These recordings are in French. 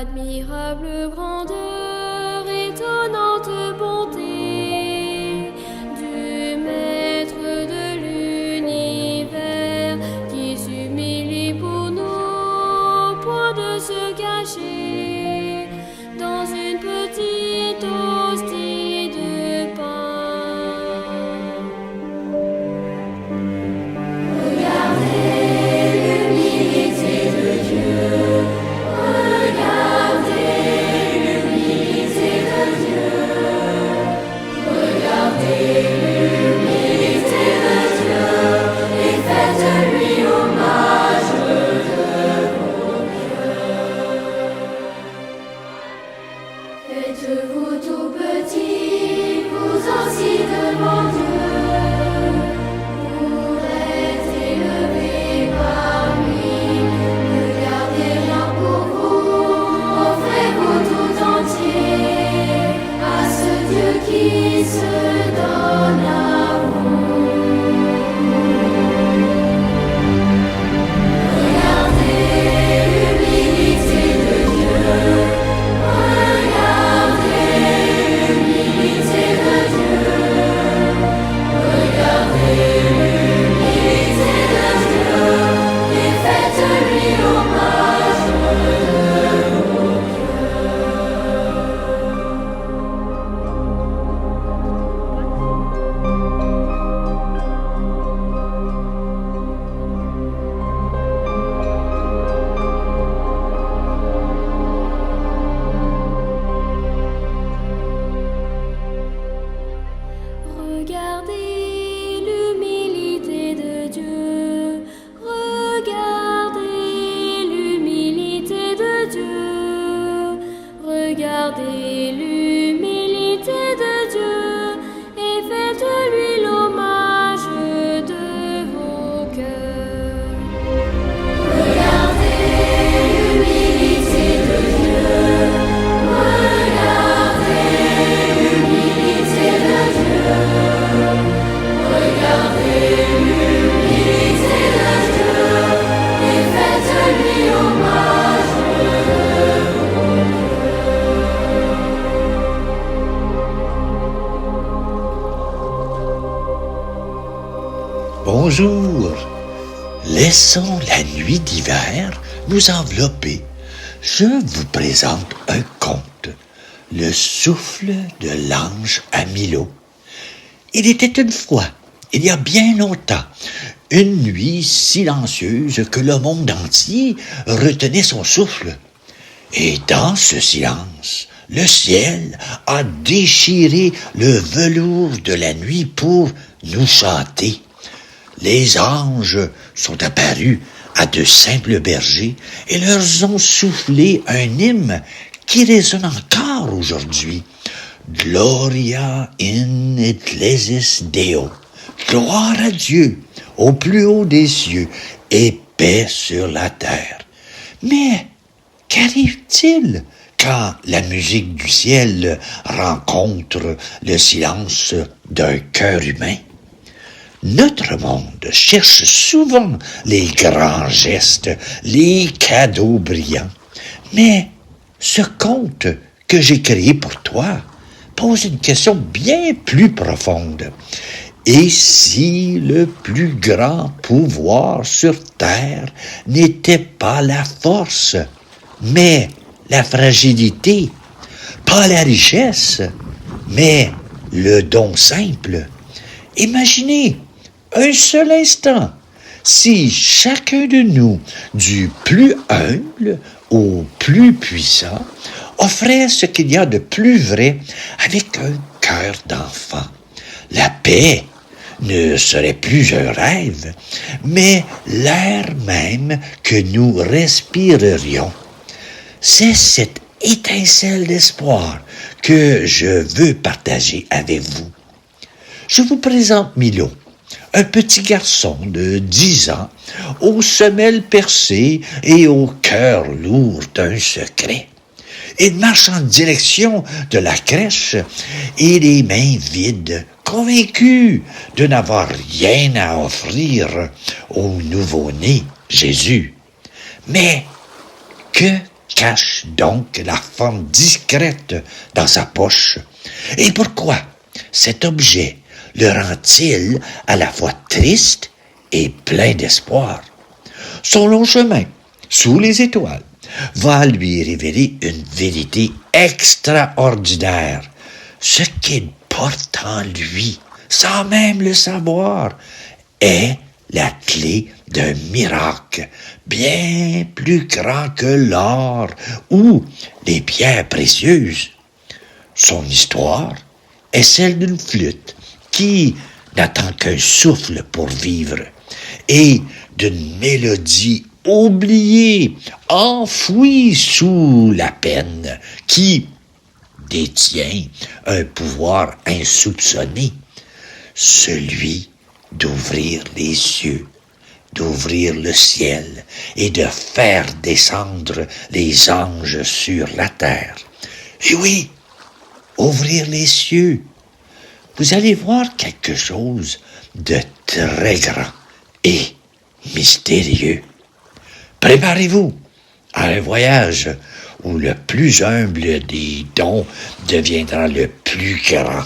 Admirable grandeur, étonnante bonté du Maître de l'univers qui s'humilie pour nous, point de se cacher dans une petite hostie de pain. Regardez l'humilité de Dieu. Faites-vous tout petit, vous aussi devant Dieu, pour être élevé par lui. Ne gardez rien pour vous, offrez-vous tout entier à ce Dieu qui se donne à vous. Regardez l'humilité de Dieu. Regardez l'humilité de Dieu. Regardez l'humilité de Dieu. Regardez l'humilité de Dieu et faites-lui l'hommage de vos cœurs. Regardez l'humilité de Dieu. Regardez l'humilité de Dieu. Regardez l'humilité de Dieu et faites-lui hommage de vos cœurs. Bonjour. Laissons la nuit d'hiver nous envelopper. Je vous présente un conte, Le souffle de l'ange à Milo. Il était une fois, il y a bien longtemps, une nuit silencieuse que le monde entier retenait son souffle. Et dans ce silence, le ciel a déchiré le velours de la nuit pour nous chanter. Les anges sont apparus à de simples bergers et leur ont soufflé un hymne qui résonne encore aujourd'hui. Gloria in excelsis Deo. Gloire à Dieu au plus haut des cieux et paix sur la terre. Mais qu'arrive-t-il quand la musique du ciel rencontre le silence d'un cœur humain? Notre monde cherche souvent les grands gestes, les cadeaux brillants. Mais ce conte que j'ai créé pour toi pose une question bien plus profonde. Et si le plus grand pouvoir sur terre n'était pas la force, mais la fragilité, pas la richesse, mais le don simple? Imaginez un seul instant si chacun de nous, du plus humble au plus puissant, offrait ce qu'il y a de plus vrai avec un cœur d'enfant. La paix ne serait plus un rêve, mais l'air même que nous respirerions. C'est cette étincelle d'espoir que je veux partager avec vous. Je vous présente Milo, un petit garçon de 10 ans, aux semelles percées et au cœur lourd d'un secret. Il marche en direction de la crèche et les mains vides, convaincu de n'avoir rien à offrir au nouveau-né Jésus. Mais que cache donc la forme discrète dans sa poche. Et pourquoi cet objet le rend-il à la fois triste et plein d'espoir? Son long chemin, sous les étoiles, va lui révéler une vérité extraordinaire. Ce qu'il porte en lui, sans même le savoir, est la clé d'un miracle bien plus grand que l'or ou les pierres précieuses. Son histoire est celle d'une flûte qui n'attend qu'un souffle pour vivre et d'une mélodie oubliée, enfouie sous la peine, qui détient un pouvoir insoupçonné, celui d'ouvrir les yeux, d'ouvrir le ciel et de faire descendre les anges sur la terre. Et oui, ouvrir les cieux. Vous allez voir quelque chose de très grand et mystérieux. Préparez-vous à un voyage où le plus humble des dons deviendra le plus grand.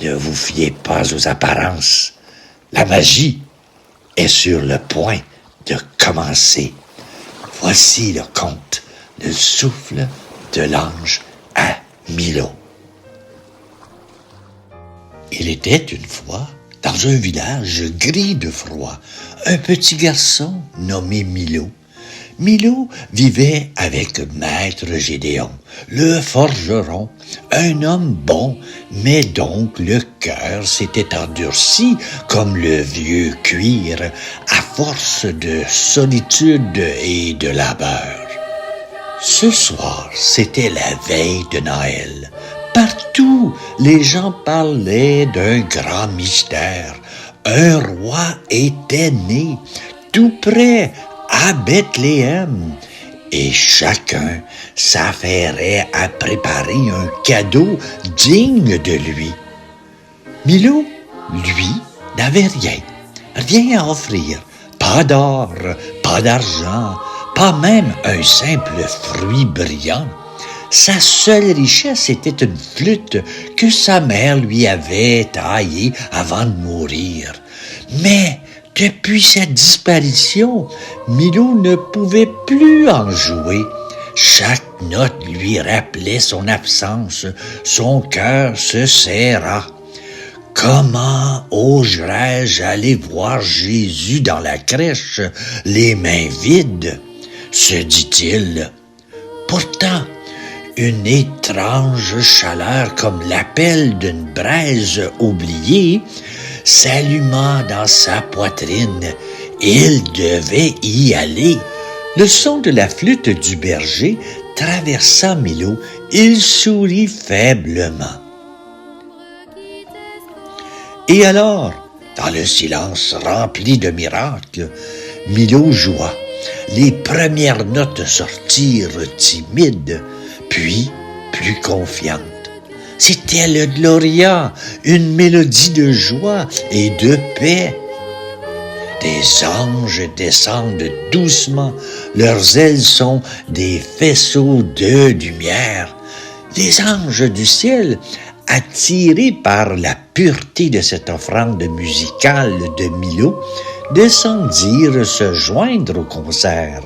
Ne vous fiez pas aux apparences. La magie est sur le point de commencer. Voici le conte, le souffle de l'ange à Milo. Il était une fois, dans un village gris de froid, un petit garçon nommé Milo. Milo vivait avec Maître Gédéon, le forgeron, un homme bon, mais dont le cœur s'était endurci comme le vieux cuir à force de solitude et de labeur. Ce soir, c'était la veille de Noël. Partout, les gens parlaient d'un grand mystère. Un roi était né, tout près, à Bethléem, et chacun s'affairait à préparer un cadeau digne de lui. Milo, lui, n'avait rien à offrir, pas d'or, pas d'argent, pas même un simple fruit brillant. Sa seule richesse était une flûte que sa mère lui avait taillée avant de mourir. Mais depuis sa disparition, Milo ne pouvait plus en jouer. Chaque note lui rappelait son absence. Son cœur se serra. Comment oserais-je aller voir Jésus dans la crèche, les mains vides, se dit-il. Pourtant, une étrange chaleur comme l'appel d'une braise oubliée s'alluma dans sa poitrine. Il devait y aller. Le son de la flûte du berger traversa Milo. Il sourit faiblement. Et alors, dans le silence rempli de miracles, Milo joua. Les premières notes sortirent timides, puis plus confiantes. C'était le Gloria, une mélodie de joie et de paix. Des anges descendent doucement, leurs ailes sont des faisceaux de lumière. Les anges du ciel, attirés par la pureté de cette offrande musicale de Milo, descendirent se joindre au concert.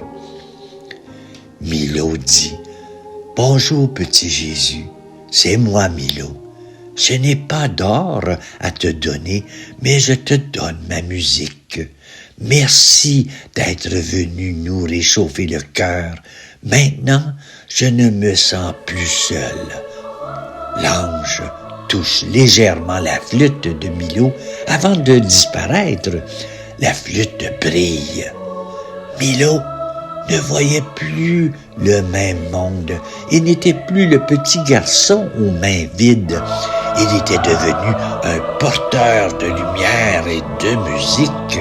Milo dit « Bonjour, petit Jésus, c'est moi, Milo. Je n'ai pas d'or à te donner, mais je te donne ma musique. Merci d'être venu nous réchauffer le cœur. Maintenant, je ne me sens plus seul. » L'ange touche légèrement la flûte de Milo avant de disparaître. La flûte brille. Milo ne voyait plus le même monde. Il n'était plus le petit garçon aux mains vides. Il était devenu un porteur de lumière et de musique.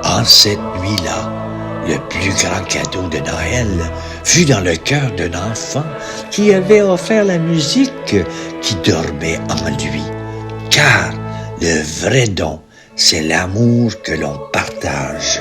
En cette nuit-là, le plus grand cadeau de Noël fut dans le cœur d'un enfant qui avait offert la musique qui dormait en lui. Car le vrai don, c'est l'amour que l'on partage.